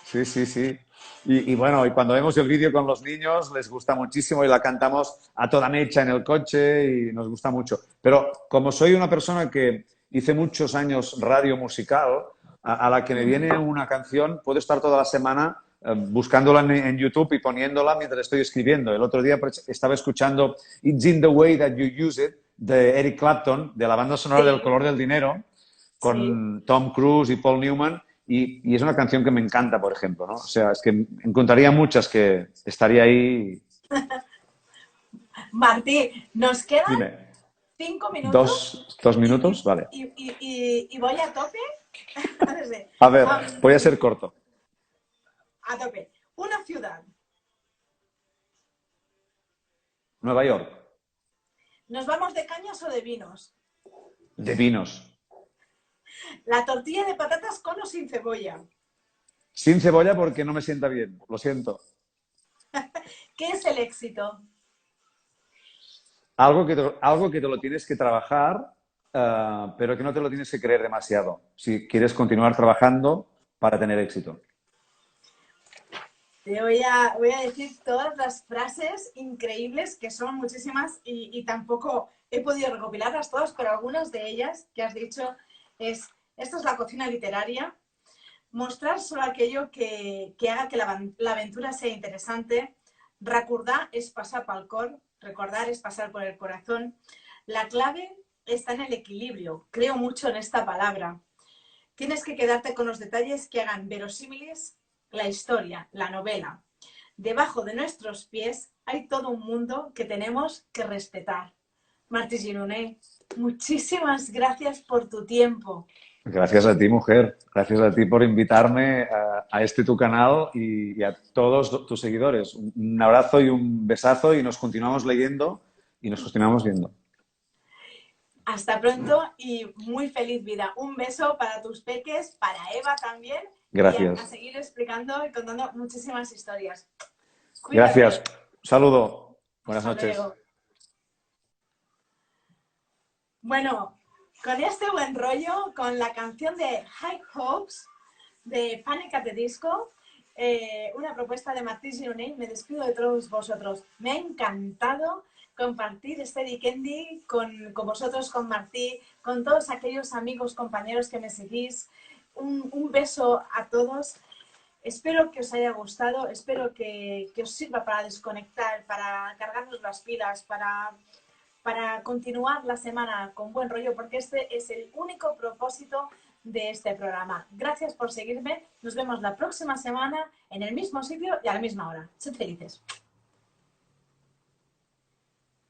Sí, sí, sí. Y bueno, y cuando vemos el vídeo con los niños, les gusta muchísimo y la cantamos a toda mecha en el coche y nos gusta mucho. Pero como soy una persona que hice muchos años radio musical, a la que me viene una canción, puedo estar toda la semana buscándola en YouTube y poniéndola mientras estoy escribiendo. El otro día estaba escuchando It's in the Way That You Use It de Eric Clapton, de la banda sonora del Sí, Color del Dinero, sí. con Tom Cruise y Paul Newman. Y es una canción que me encanta, por ejemplo, ¿no? O sea, es que encontraría muchas que estaría ahí. Martí, nos quedan Dime, 5 minutos dos y, minutos, vale. y voy a tope. Desde, A ver, voy a ser corto. a tope. Una ciudad. Nueva York, ¿Nos vamos de cañas o de vinos? de vinos, La tortilla de patatas con o sin cebolla. Sin cebolla porque no me sienta bien, lo siento. ¿Qué es el éxito? Algo que te lo tienes que trabajar, pero que no te lo tienes que creer demasiado. Si quieres continuar trabajando para tener éxito. Te voy a decir todas las frases increíbles, que son muchísimas, y tampoco he podido recopilarlas todas, pero algunas de ellas que has dicho es, esto es la cocina literaria, mostrar solo aquello que haga que la aventura sea interesante, recordar es pasar pel cor, recordar es pasar por el corazón, la clave está en el equilibrio, creo mucho en esta palabra. Tienes que quedarte con los detalles que hagan verosímiles la historia, la novela. Debajo de nuestros pies hay todo un mundo que tenemos que respetar. Martí Gironé, muchísimas gracias por tu tiempo. Gracias a ti, mujer. Gracias a ti por invitarme a este tu canal y a todos tus seguidores. Un abrazo y un besazo y nos continuamos leyendo y nos continuamos viendo. Hasta pronto y muy feliz vida. Un beso para tus peques, para Eva también y a Gracias. seguir explicando y contando muchísimas historias. Gracias. Cuídate. Un saludo. Buenas Hasta noches. luego. Bueno, con este buen rollo, con la canción de High Hopes de Panic at the Disco, una propuesta de Martí Gironell, me despido de todos vosotros. Me ha encantado compartir este weekendi con vosotros, con Martí, con todos aquellos amigos, compañeros que me seguís. Un beso a todos. Espero que os haya gustado, espero que os sirva para desconectar, para cargarnos las pilas, para continuar la semana con buen rollo, porque este es el único propósito de este programa. Gracias por seguirme. Nos vemos la próxima semana en el mismo sitio y a la misma hora. Sed felices.